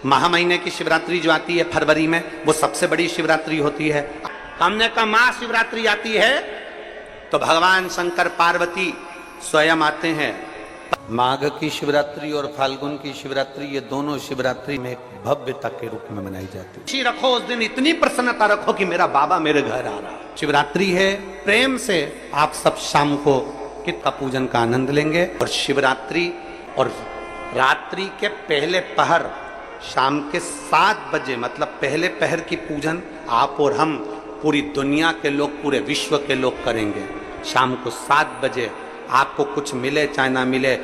महा महीने की शिवरात्रि जो आती है फरवरी में, वो सबसे बड़ी शिवरात्रि होती है। हमने कहा महाशिवरात्रि आती है तो भगवान शंकर पार्वती स्वयं आते हैं। माघ की शिवरात्रि और फाल्गुन की शिवरात्रि, ये दोनों शिवरात्रि में एक भव्यता के रूप में मनाई जाती है। रखो उस दिन इतनी प्रसन्नता रखो कि मेरा बाबा मेरे घर आ रहा। शिवरात्रि है, प्रेम से आप सब शाम को कित का पूजन का आनंद लेंगे। और शिवरात्रि और रात्रि के पहले पहर शाम के 7 बजे, मतलब पहले पहर की पूजन आप और हम, पूरी दुनिया के लोग, पूरे विश्व के लोग करेंगे। शाम को 7 बजे आपको कुछ मिले चाहे ना मिले,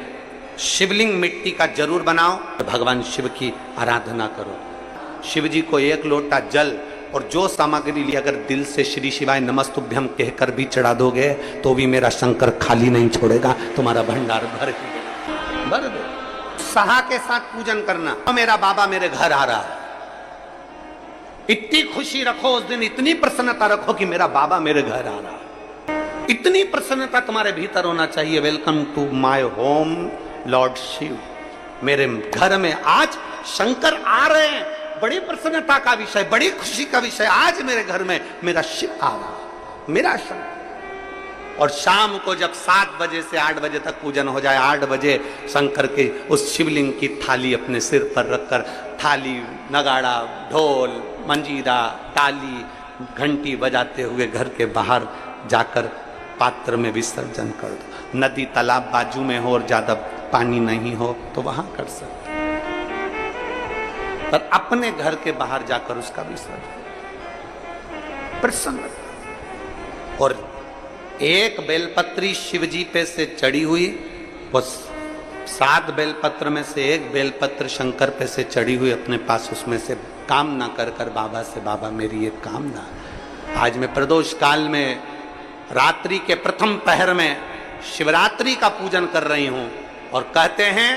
शिवलिंग मिट्टी का जरूर बनाओ, भगवान शिव की आराधना करो। शिव जी को 1 लोटा जल और जो सामग्री ली, अगर दिल से श्री शिवाय नमस्तुभ्यम कहकर भी चढ़ा दोगे तो भी मेरा शंकर खाली नहीं छोड़ेगा, तुम्हारा भंडार भर दे। सहा के साथ पूजन करना, तो मेरा बाबा मेरे घर आ रहा है। इतनी खुशी रखो उस दिन, इतनी प्रसन्नता रखो कि मेरा बाबा मेरे घर आ रहा है। इतनी प्रसन्नता तुम्हारे भीतर होना चाहिए। Welcome to my home lord Shiva, मेरे घर में आज शंकर आ रहे हैं। बड़ी प्रसन्नता का विषय, बड़ी खुशी का विषय, आज मेरे घर में मेरा शिव आ रहा है, मेरा शंकर। और शाम को जब 7 बजे से 8 बजे तक पूजन हो जाए, 8 बजे शंकर के उस शिवलिंग की थाली अपने सिर पर रखकर, थाली, नगाड़ा, ढोल, मंजीरा, ताली, घंटी बजाते हुए घर के बाहर जाकर पात्र में विसर्जन कर दो। नदी तालाब बाजू में हो और ज्यादा पानी नहीं हो तो वहां कर सकते, पर अपने घर के बाहर जाकर उसका विसर्जन प्रसन्न। और एक बेलपत्री शिवजी पे से चढ़ी हुई, वो 7 बेलपत्र में से एक बेलपत्र शंकर पे से चढ़ी हुई अपने पास, उसमें से कामना कर कर बाबा से, बाबा मेरी एक कामना, आज मैं प्रदोष काल में रात्रि के प्रथम पहर में शिवरात्रि का पूजन कर रही हूं। और कहते हैं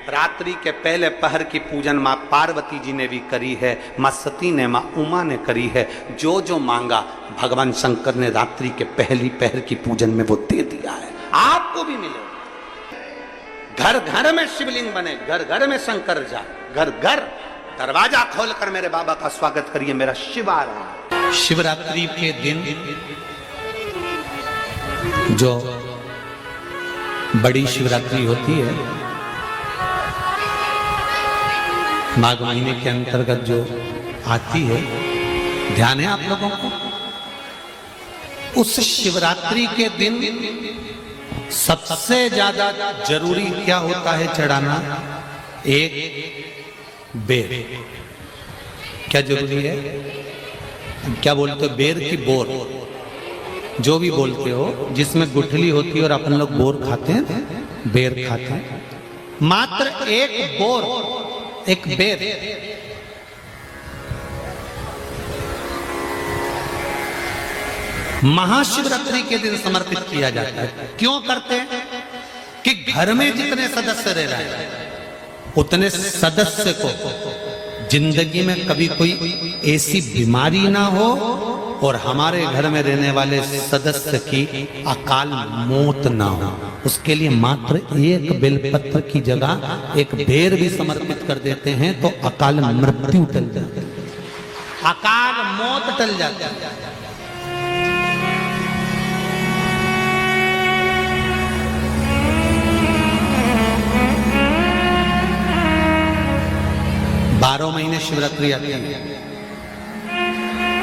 रात्रि के पहले पहर की पूजन मां पार्वती जी ने भी करी है, मां सती ने, मां उमा ने करी है। जो जो मांगा भगवान शंकर ने रात्रि के पहली पहर की पूजन में वो दे दिया है। आपको भी मिले। घर घर में शिवलिंग बने, घर घर में शंकर जा, घर घर दरवाजा खोलकर मेरे बाबा का स्वागत करिए, मेरा शिव आ रहा है। शिवरात्रि के दिन जो बड़ी शिवरात्रि होती है, माघ महीने के अंतर्गत जो आती है, ध्यान है आप लोगों को, उस शिवरात्रि के दिन सबसे ज्यादा जरूरी क्या होता है चढ़ाना? एक बेर। क्या जरूरी है? क्या बोलते हो? बेर की बोर, जो भी बोलते हो, जिसमें गुठली होती है और अपन लोग बोर खाते हैं, बेर खाते हैं। मात्र एक बोर, एक बेर। महाशिवरात्रि के दिन समर्पित किया जाता है। क्यों करते हैं? कि घर में जितने सदस्य रह रहे हैं उतने सदस्य को जिंदगी में कभी कोई ऐसी बीमारी ना हो और हमारे घर में रहने वाले सदस्य की अकाल मौत ना हो, उसके लिए मात्र एक बेलपत्र की जगह एक बेर भी समर्पित कर देते हैं तो अकाल मृत्यु टल जाती है, अकाल मौत टल जाती है। बारह महीने शिवरात्रि आती है,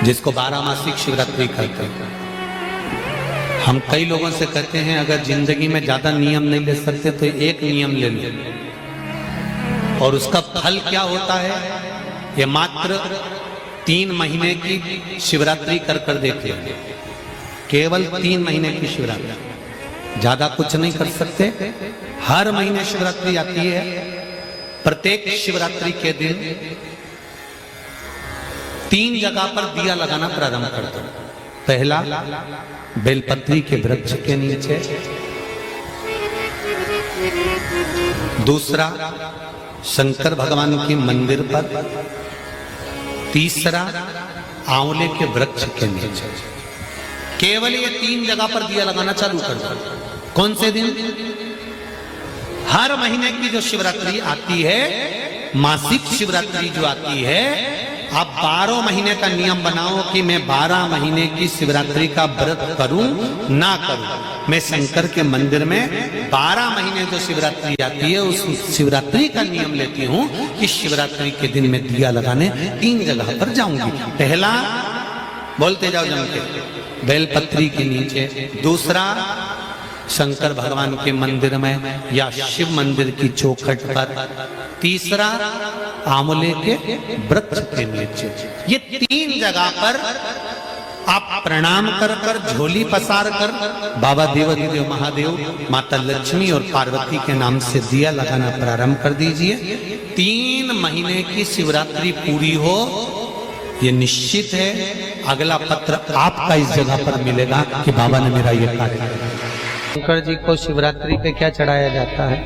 जिसको 12 मासिक शिवरात्रि कहते हैं। हम कई लोगों से कहते हैं अगर जिंदगी में ज्यादा नियम नहीं ले सकते तो एक नियम ले लो, और उसका फल क्या होता है ये मात्र 3 महीने की शिवरात्रि कर कर देखे, केवल 3 महीने की शिवरात्रि, ज्यादा कुछ नहीं कर सकते। हर महीने शिवरात्रि आती है। प्रत्येक शिवरात्रि के दिन 3 जगह पर दिया लगाना प्रारंभ कर दो। पहला बेलपत्री के वृक्ष के नीचे, दूसरा शंकर भगवान के मंदिर पर, तीसरा आंवले के वृक्ष के नीचे। केवल ये 3 जगह पर दिया लगाना चालू कर दो। कौन से दिन? हर महीने की जो शिवरात्रि आती है मासिक शिवरात्रि जो आती है, आप 12 महीने का नियम बनाओ कि मैं 12 महीने की शिवरात्रि का व्रत करूं ना करूं। मैं शंकर के मंदिर में 12 महीने जो शिवरात्रि आती है उस शिवरात्रि का नियम लेती हूं कि शिवरात्रि के दिन में दिया लगाने 3 जगह पर जाऊंगी। पहला, बोलते जाओ जम के, बेलपत्री के नीचे। दूसरा, शंकर भगवान के मंदिर में या शिव मंदिर की चौखट पर। तीसरा, आंवले के वृक्ष के नीचे। ये 3 जगह पर आप प्रणाम कर कर, झोली पसार कर बाबा देवाधिदेव महादेव, माता लक्ष्मी और पार्वती के नाम से दिया लगाना प्रारंभ कर दीजिए। 3 महीने की शिवरात्रि पूरी हो, ये निश्चित है अगला पत्र आपका इस जगह पर मिलेगा कि बाबा ने मेरा ये कार्य किया। शंकर जी को शिवरात्रि पे क्या चढ़ाया जाता है?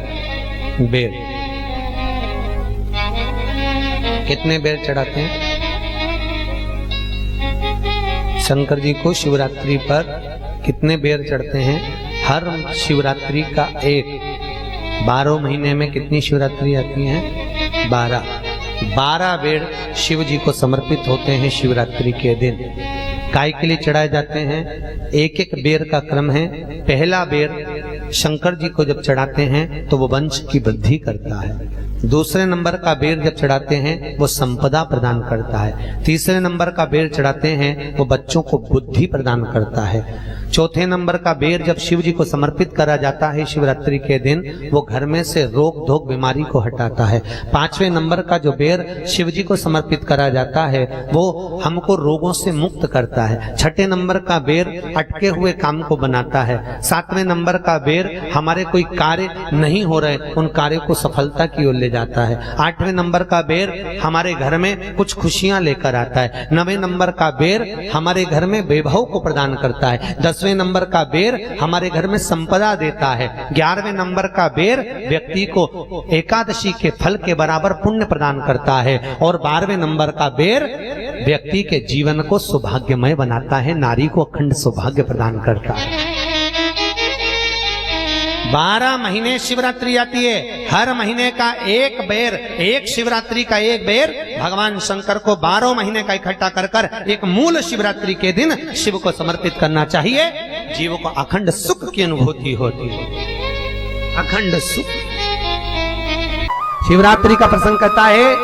बेर। कितने बेर चढ़ाते हैं? शंकर जी को शिवरात्रि पर कितने बेर चढ़ते हैं? हर शिवरात्रि का एक। 12 महीने में कितनी शिवरात्रि आती हैं? 12 बेर शिव जी को समर्पित होते हैं शिवरात्रि के दिन। काय के लिए चढ़ाए जाते हैं? एक एक बेर का क्रम है। पहला बेर शंकर जी को जब चढ़ाते हैं तो वो वंश की वृद्धि करता है। दूसरे नंबर का बेर जब चढ़ाते हैं वो संपदा प्रदान करता है। तीसरे नंबर का बेर चढ़ाते हैं वो बच्चों को बुद्धि प्रदान करता है। चौथे नंबर का बेर जब शिव जी को समर्पित करा जाता है शिवरात्रि के दिन, वो घर में से रोग धोक बीमारी को हटाता है। 5वें नंबर का जो बेर शिव जी को समर्पित करा जाता है वो हमको रोगों से मुक्त करता है। 6ठे नंबर का बेर अटके हुए काम को बनाता है। 7वें नंबर का बेर हमारे कोई कार्य नहीं हो रहे उन कार्यों को सफलता की ओर ले जाता है। 8वें नंबर का बेर हमारे घर में कुछ खुशियां लेकर आता है। 9वें नंबर का बेर हमारे घर में वैभव को प्रदान करता है। 10वें नंबर का बेर हमारे घर में संपदा देता है। 11वें नंबर का बेर व्यक्ति को एकादशी के फल के बराबर पुण्य प्रदान करता है। और 12वें नंबर का बेर व्यक्ति के जीवन को सौभाग्यमय बनाता है, नारी को अखंड सौभाग्य प्रदान करता है। 12 महीने शिवरात्रि आती है। हर महीने का एक बेर, एक शिवरात्रि का एक बेर भगवान शंकर को 12 महीने का इकट्ठा कर कर एक मूल शिवरात्रि के दिन शिव को समर्पित करना चाहिए। जीव को अखंड सुख की अनुभूति होती है, अखंड सुख। शिवरात्रि का प्रसंग कहता है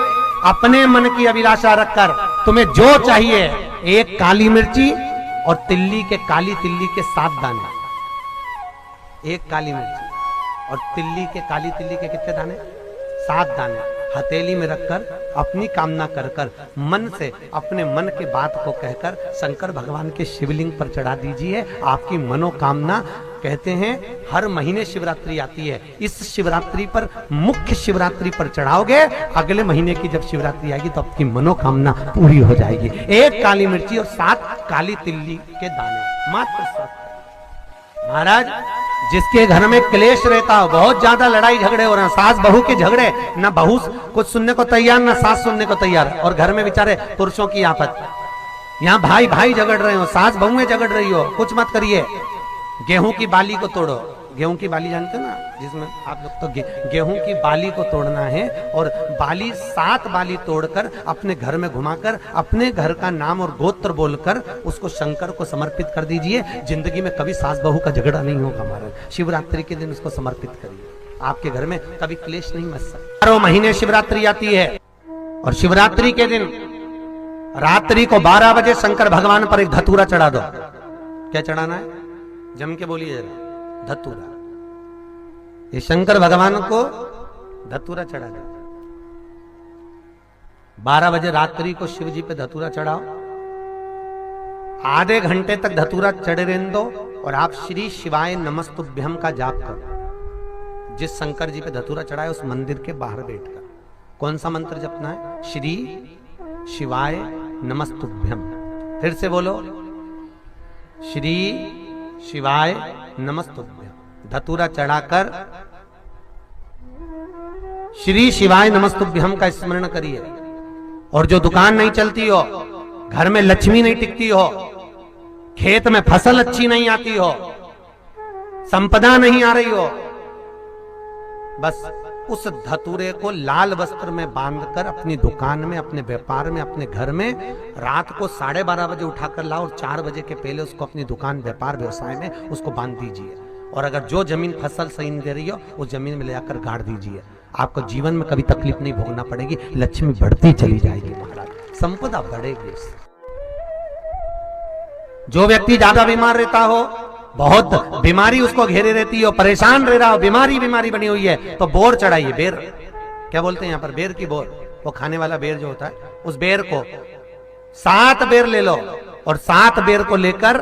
अपने मन की अभिलाषा रखकर तुम्हें जो चाहिए, एक काली मिर्ची और तिल्ली के, काली तिल्ली के 7 दाने। एक काली मिर्ची और तिल्ली के, काली तिल्ली के कितने दाने? 7 दाने हथेली में रखकर अपनी कामना कर कर मन से अपने मन के बात को कहकर शंकर भगवान के शिवलिंग पर चढ़ा दीजिए। आपकी मनोकामना, कहते हैं हर महीने शिवरात्रि आती है, इस शिवरात्रि पर, मुख्य शिवरात्रि पर चढ़ाओगे, अगले महीने की जब शिवरात्रि आएगी तो आपकी मनोकामना पूरी हो जाएगी। एक काली मिर्ची और 7 काली तिल्ली के दाने, मात्र 7। महाराज, जिसके घर में क्लेश रहता हो, बहुत ज्यादा लड़ाई झगड़े हो रहे हैं, सास बहू के झगड़े, ना बहू कुछ सुनने को तैयार ना सास सुनने को तैयार, और घर में बेचारे पुरुषों की आफत, यहाँ भाई भाई झगड़ रहे हो, सास बहू में झगड़ रही हो, कुछ मत करिए। गेहूं की बाली को तोड़ो। गेहूं की बाली जानते ना, जिसमें आप लोग तो गेहूं की बाली को तोड़ना है, और बाली 7 बाली तोड़कर अपने घर में घुमाकर अपने घर का नाम और गोत्र बोलकर उसको शंकर को समर्पित कर दीजिए। जिंदगी में कभी सास बहू का झगड़ा नहीं होगा। महाराज, शिवरात्रि के दिन उसको समर्पित करिए, आपके घर में कभी क्लेश नहीं मच सकता। 12 महीने शिवरात्रि आती है, और शिवरात्रि के दिन रात्रि को 12 बजे शंकर भगवान पर एक धतूरा चढ़ा दो। क्या चढ़ाना है? जम के बोलिए जरा। धतूरा। ये शंकर भगवान को धतूरा चढ़ा दो। 12 बजे रात्रि को शिव जी पे धतूरा चढ़ाओ। आधे घंटे तक धतूरा चढ़े रहने दो, और आप श्री शिवाय नमस्तुभ्यम का जाप करो। जिस शंकर जी पे धतूरा चढ़ाए उस मंदिर के बाहर बैठकर कौन सा मंत्र जपना है? श्री शिवाय नमस्तुभ्यम। फिर से बोलो, श्री शिवाय नमस्तुभ्यम। धतूरा चढ़ाकर श्री शिवाय नमस्तुभ्यम का स्मरण करिए। और जो दुकान नहीं चलती हो, घर में लक्ष्मी नहीं टिकती हो, खेत में फसल अच्छी नहीं आती हो, संपदा नहीं आ रही हो, बस उस धतूरे को लाल वस्त्र में बांधकर अपनी दुकान में, अपने व्यापार में, अपने घर में रात को 12:30 बजे उठाकर लाओ और 4 बजे के पहले उसको अपनी दुकान, व्यापार, व्यवसाय में उसको बांध दीजिए। और अगर जो जमीन फसल सही नहीं दे रही हो उस जमीन में ले जाकर गाड़ दीजिए। आपको जीवन में कभी तकलीफ नहीं भोगना पड़ेगी, लक्ष्मी बढ़ती चली जाएगी महाराज, संपदा बढ़ेगी। जो व्यक्ति ज्यादा बीमार रहता हो, बहुत बीमारी उसको घेरे रहती हो, परेशान रह रहा हो, बीमारी बनी हुई है, तो बोर चढ़ाइए। बेर क्या बोलते हैं यहाँ पर, बेर की बोर, वो खाने वाला बेर जो होता है, उस बेर को 7 बेर ले लो और 7 बेर को लेकर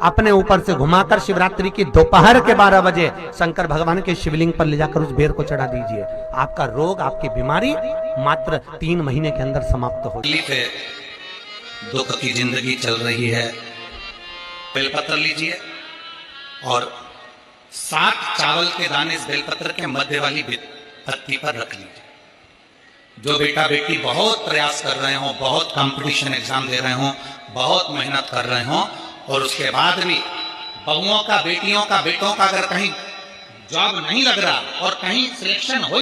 अपने ऊपर से घुमाकर शिवरात्रि की दोपहर के 12 बजे शंकर भगवान के शिवलिंग पर ले जाकर उस बेर को चढ़ा दीजिए। आपका रोग, आपकी बीमारी मात्र 3 महीने के अंदर समाप्त हो जाएगी। दुख की जिंदगी चल रही है, बेलपत्र लीजिए और 7 चावल के दाने इस बेलपत्र के मध्य वाली पत्ती पर रख लीजिए। जो बेटा बेटी बहुत प्रयास कर रहे हो, बहुत कंपटीशन एग्जाम दे रहे हो, बहुत मेहनत कर रहे हो और उसके बाद भी बहुओं का, बेटियों का, बेटों का अगर कहीं जॉब नहीं लग रहा और कहीं सिलेक्शन हो